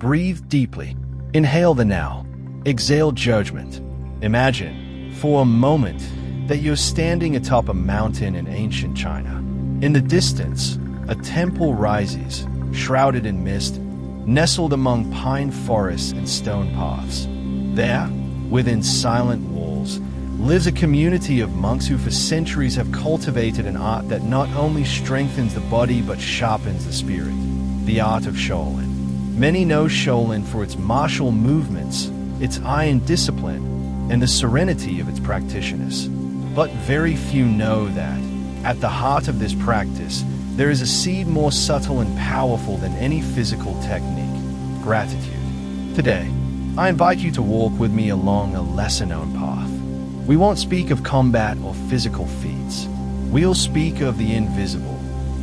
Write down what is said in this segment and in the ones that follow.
Breathe deeply. Inhale the now. Exhale judgment. Imagine, for a moment, that you're standing atop a mountain in ancient China. In the distance, a temple rises, shrouded in mist, nestled among pine forests and stone paths. There, within silent walls, lives a community of monks who for centuries have cultivated an art that not only strengthens the body but sharpens the spirit, the art of Shaolin. Many know Shaolin for its martial movements, its iron discipline, and the serenity of its practitioners. But very few know that, at the heart of this practice, there is a seed more subtle and powerful than any physical technique: gratitude. Today, I invite you to walk with me along a lesser-known path. We won't speak of combat or physical feats. We'll speak of the invisible,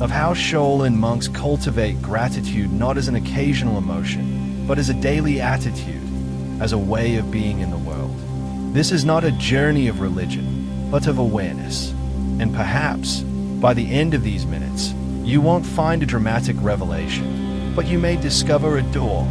of how Shaolin monks cultivate gratitude not as an occasional emotion, but as a daily attitude, as a way of being in the world. This is not a journey of religion, but of awareness. And perhaps, by the end of these minutes, you won't find a dramatic revelation, but you may discover a door,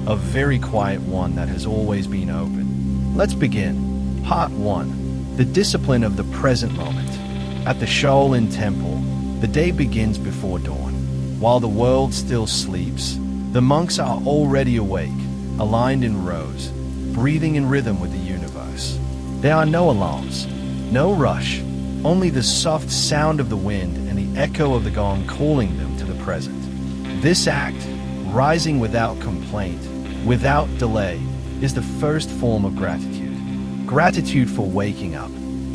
a very quiet one that has always been open. Let's begin. Part 1. The discipline of the present moment. At the Shaolin Temple, the day begins before dawn. While the world still sleeps, the monks are already awake, aligned in rows, breathing in rhythm with the universe. There are no alarms, no rush, only the soft sound of the wind and the echo of the gong calling them to the present. This act, rising without complaint, without delay, is the first form of gratitude. Gratitude for waking up.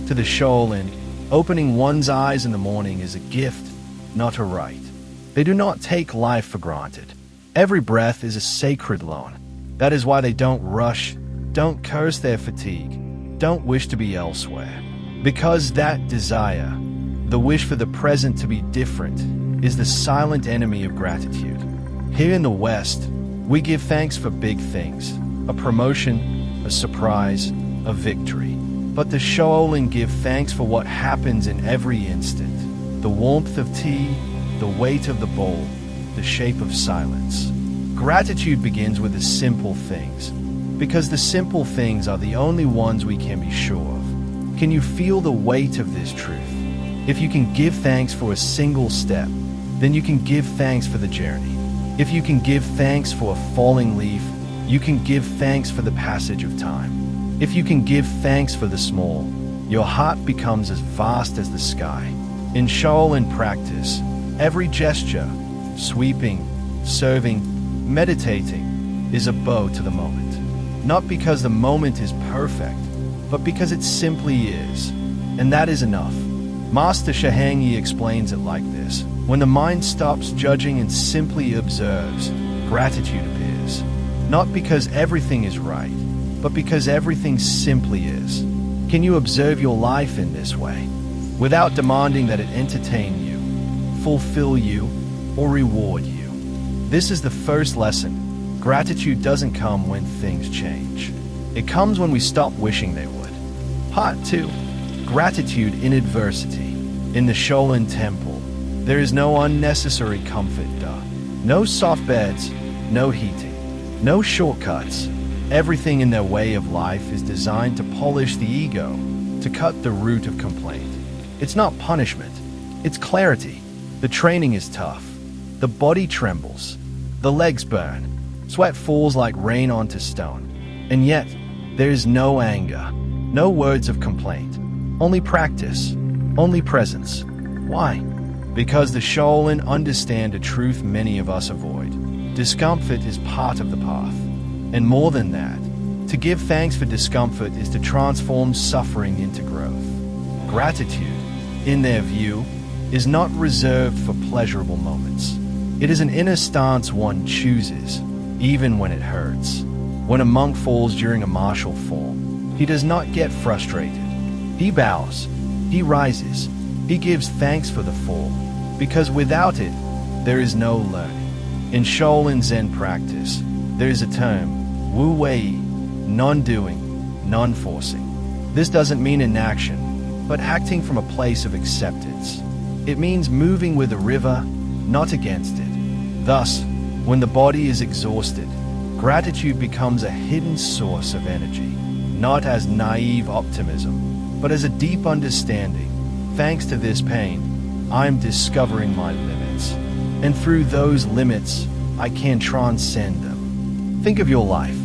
To the Shaolin, opening one's eyes in the morning is a gift, not a right. They do not take life for granted. Every breath is a sacred loan. That is why they don't rush, don't curse their fatigue, don't wish to be elsewhere. Because that desire, the wish for the present to be different, is the silent enemy of gratitude. Here in the West, we give thanks for big things: a promotion, a surprise, a victory. But the Shaolin give thanks for what happens in every instant: the warmth of tea, the weight of the bowl, the shape of silence. Gratitude begins with the simple things, because the simple things are the only ones we can be sure of. Can you feel the weight of this truth? If you can give thanks for a single step, then you can give thanks for the journey. If you can give thanks for a falling leaf, you can give thanks for the passage of time. If you can give thanks for the small, your heart becomes as vast as the sky. In Shaolin practice, every gesture, sweeping, serving, meditating, is a bow to the moment. Not because the moment is perfect, but because it simply is. And that is enough. Master Shahangi explains it like this: when the mind stops judging and simply observes, gratitude appears. Not because everything is right, but because everything simply is. Can you observe your life in this way, without demanding that it entertain you, fulfill you, or reward you? This is the first lesson. Gratitude doesn't come when things change. It comes when we stop wishing they would. Part 2. Gratitude in adversity. In the Shaolin Temple, there is no unnecessary comfort, no soft beds, no heating, no shortcuts. Everything in their way of life is designed to polish the ego, to cut the root of complaint. It's not punishment, it's clarity. The training is tough. The body trembles. The legs burn. Sweat falls like rain onto stone. And yet, there is no anger, no words of complaint. Only practice, only presence. Why? Because the Shaolin understand a truth many of us avoid. Discomfort is part of the path. And more than that, to give thanks for discomfort is to transform suffering into growth. Gratitude, in their view, is not reserved for pleasurable moments. It is an inner stance one chooses, even when it hurts. When a monk falls during a martial form, he does not get frustrated. He bows, he rises, he gives thanks for the fall, because without it, there is no learning. In Shaolin Zen practice, there is a term, Wu Wei, non-doing, non-forcing. This doesn't mean inaction, but acting from a place of acceptance. It means moving with the river, not against it. Thus, when the body is exhausted, Gratitude becomes a hidden source of energy, not as naive optimism, but as a deep understanding. Thanks to this pain, I am discovering my limits. And through those limits, I can transcend them. Think of your life.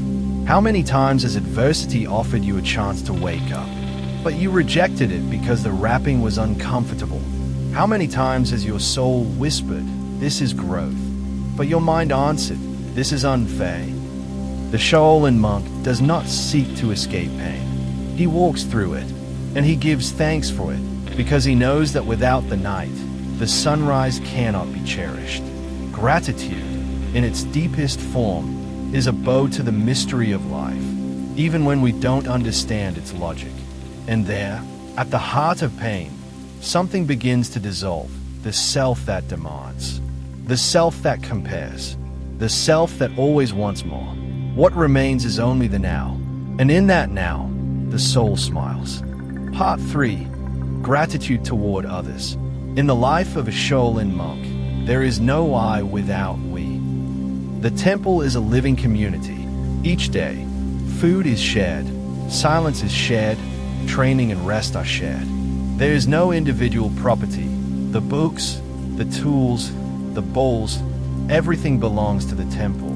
How many times has adversity offered you a chance to wake up, but you rejected it because the wrapping was uncomfortable? How many times has your soul whispered, "This is growth," but your mind answered, "This is unfair"? The Shaolin monk does not seek to escape pain. He walks through it, and he gives thanks for it, because he knows that without the night, the sunrise cannot be cherished. Gratitude, in its deepest form, is a bow to the mystery of life, even when we don't understand its logic. And there, at the heart of pain, something begins to dissolve, the self that demands, the self that compares, the self that always wants more. What remains is only the now, and in that now, the soul smiles. Part 3. Gratitude toward others. In the life of a Shaolin monk, there is no I without we. The temple is a living community. Each day, food is shared, silence is shared, training and rest are shared. There is no individual property. The books, the tools, the bowls, everything belongs to the temple.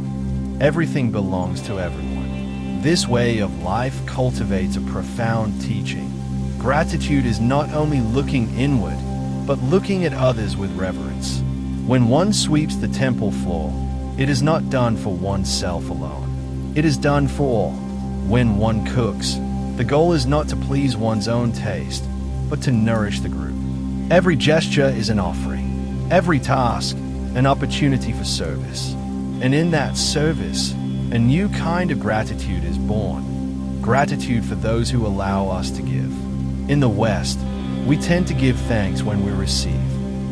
Everything belongs to everyone. This way of life cultivates a profound teaching. Gratitude is not only looking inward, but looking at others with reverence. When one sweeps the temple floor, it is not done for oneself alone. It is done for all. When one cooks, the goal is not to please one's own taste, but to nourish the group. Every gesture is an offering. Every task, an opportunity for service. And in that service, a new kind of gratitude is born. Gratitude for those who allow us to give. In the West, we tend to give thanks when we receive.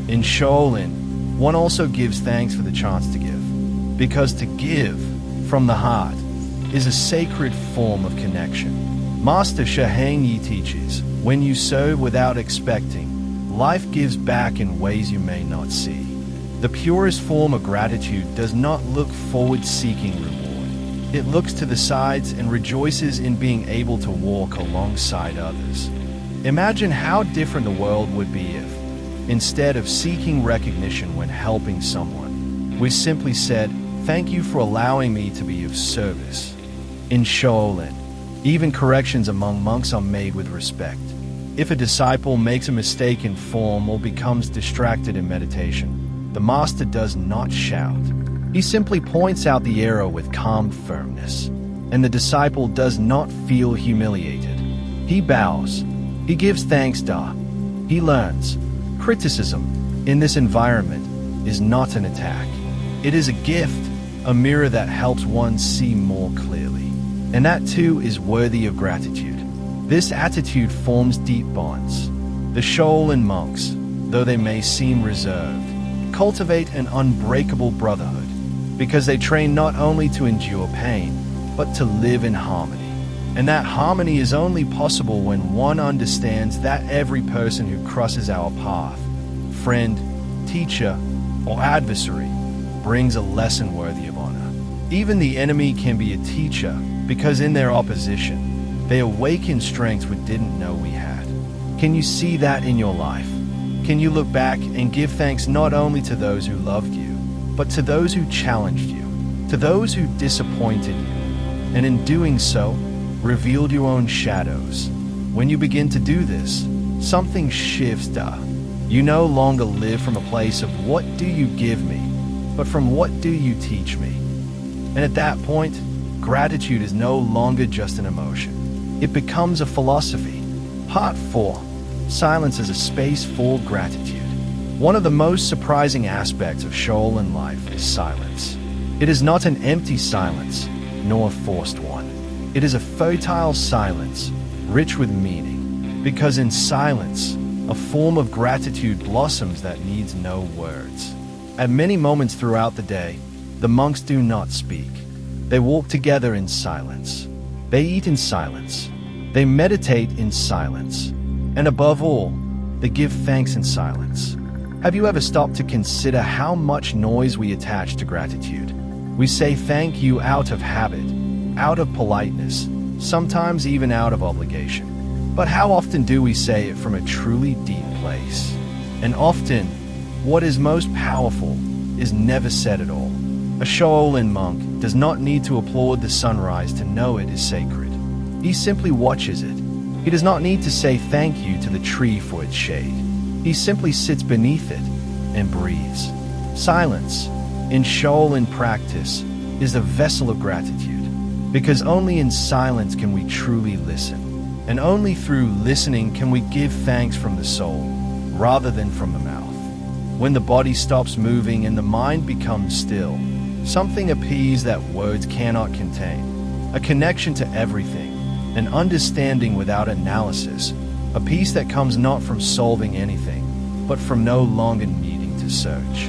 In Shaolin, one also gives thanks for the chance to give. Because to give from the heart is a sacred form of connection. Master Shahang Yi teaches, when you serve without expecting, life gives back in ways you may not see. The purest form of gratitude does not look forward-seeking reward. It looks to the sides and rejoices in being able to walk alongside others. Imagine how different the world would be if, instead of seeking recognition when helping someone, we simply said, "Thank you for allowing me to be of service." In Shaolin, even corrections among monks are made with respect. If a disciple makes a mistake in form or becomes distracted in meditation, the master does not shout. He simply points out the error with calm firmness, and the disciple does not feel humiliated. He bows. He gives thanks. He learns. Criticism, in this environment, is not an attack. It is a gift, a mirror that helps one see more clearly. And that too is worthy of gratitude. This attitude forms deep bonds. The Shaolin monks, though they may seem reserved, cultivate an unbreakable brotherhood because they train not only to endure pain, but to live in harmony. And that harmony is only possible when one understands that every person who crosses our path, friend, teacher, or adversary, brings a lesson worthy of honor. Even the enemy can be a teacher because in their opposition, they awaken strengths we didn't know we had. Can you see that in your life? Can you look back and give thanks not only to those who loved you, but to those who challenged you, to those who disappointed you, and in doing so, revealed your own shadows? When you begin to do this, something shifts. You no longer live from a place of what do you give me, but from what do you teach me? And at that point, gratitude is no longer just an emotion. It becomes a philosophy. Part 4. Silence as a space for gratitude. One of the most surprising aspects of Shaolin life is silence. It is not an empty silence, nor a forced one. It is a fertile silence, rich with meaning, because in silence, a form of gratitude blossoms that needs no words. At many moments throughout the day, the monks do not speak. They walk together in silence. They eat in silence. They meditate in silence. And above all, they give thanks in silence. Have you ever stopped to consider how much noise we attach to gratitude? We say thank you out of habit, out of politeness, sometimes even out of obligation. But how often do we say it from a truly deep place? And often, what is most powerful is never said at all. A Shaolin monk does not need to applaud the sunrise to know it is sacred. He simply watches it. He does not need to say thank you to the tree for its shade. He simply sits beneath it and breathes. Silence, in Shaolin practice, is the vessel of gratitude, because only in silence can we truly listen, and only through listening can we give thanks from the soul, rather than from the mouth. When the body stops moving and the mind becomes still, something appears that words cannot contain, a connection to everything, an understanding without analysis, a peace that comes not from solving anything, but from no longer needing to search.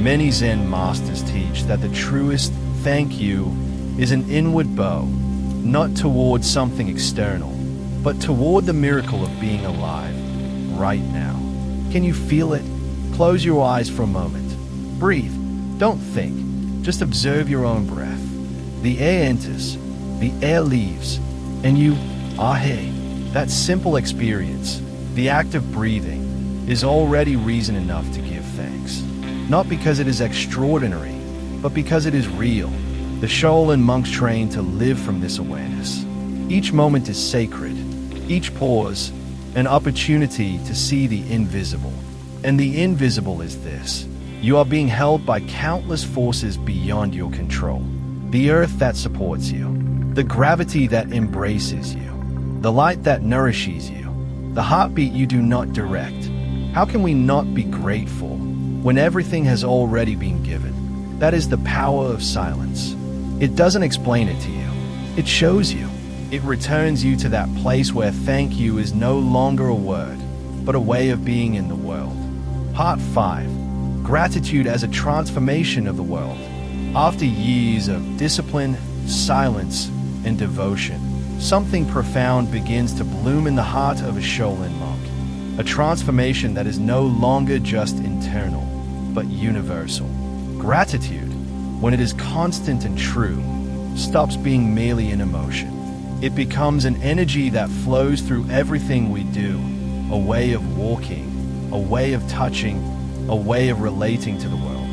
Many Zen masters teach that the truest thank you is an inward bow, not toward something external, but toward the miracle of being alive, right now. Can you feel it? Close your eyes for a moment. Breathe. Don't think. Just observe your own breath. The air enters, the air leaves, and you are here. That simple experience, the act of breathing, is already reason enough to give thanks. Not because it is extraordinary, but because it is real. The Shaolin monks train to live from this awareness. Each moment is sacred, each pause, an opportunity to see the invisible. And the invisible is this: you are being held by countless forces beyond your control. The earth that supports you, the gravity that embraces you, the light that nourishes you, the heartbeat you do not direct. How can we not be grateful when everything has already been given? That is the power of silence. It doesn't explain it to you. It shows you. It returns you to that place where thank you is no longer a word, but a way of being in the world. Part 5. Gratitude as a transformation of the world. After years of discipline, silence, and devotion, something profound begins to bloom in the heart of a Shaolin monk. A transformation that is no longer just internal, but universal. Gratitude, when it is constant and true, stops being merely an emotion. It becomes an energy that flows through everything we do, a way of walking, a way of touching, a way of relating to the world.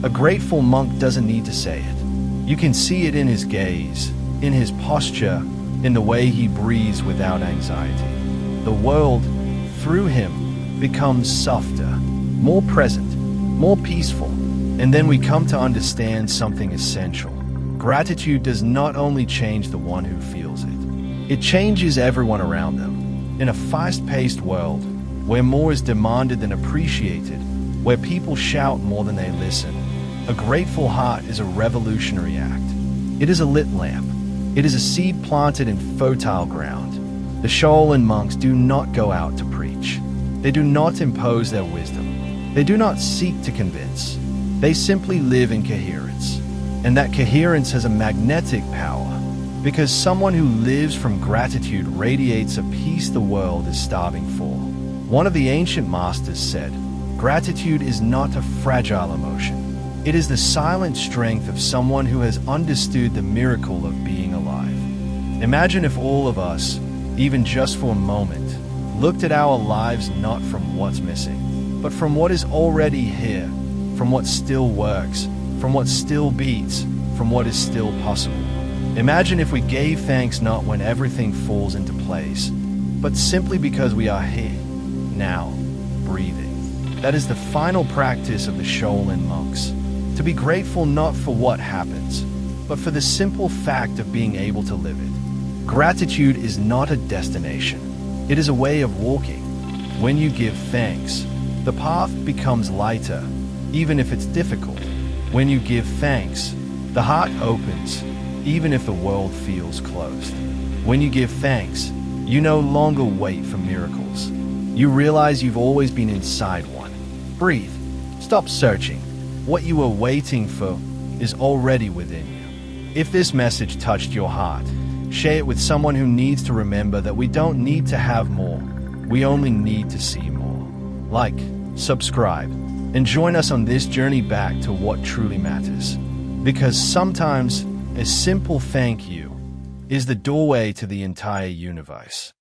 A grateful monk doesn't need to say it. You can see it in his gaze, in his posture, in the way he breathes without anxiety. The world, through him, becomes softer, more present, more peaceful. And then we come to understand something essential. Gratitude does not only change the one who feels it, it changes everyone around them. In a fast-paced world, where more is demanded than appreciated, where people shout more than they listen, a grateful heart is a revolutionary act. It is a lit lamp. It is a seed planted in fertile ground. The Shaolin monks do not go out to preach. They do not impose their wisdom. They do not seek to convince. They simply live in coherence. And that coherence has a magnetic power, because someone who lives from gratitude radiates a peace the world is starving for. One of the ancient masters said, "Gratitude is not a fragile emotion. It is the silent strength of someone who has understood the miracle of being alive." Imagine if all of us, even just for a moment, looked at our lives not from what's missing, but from what is already here, from what still works, from what still beats, from what is still possible. Imagine if we gave thanks not when everything falls into place, but simply because we are here, now, breathing. That is the final practice of the Shaolin monks. To be grateful not for what happens, but for the simple fact of being able to live it. Gratitude is not a destination. It is a way of walking. When you give thanks, the path becomes lighter, even if it's difficult. When you give thanks, the heart opens, even if the world feels closed. When you give thanks, you no longer wait for miracles. You realize you've always been inside one. Breathe. Stop searching. What you were waiting for is already within you. If this message touched your heart, share it with someone who needs to remember that we don't need to have more. We only need to see more. Like, subscribe, and join us on this journey back to what truly matters. Because sometimes a simple thank you is the doorway to the entire universe.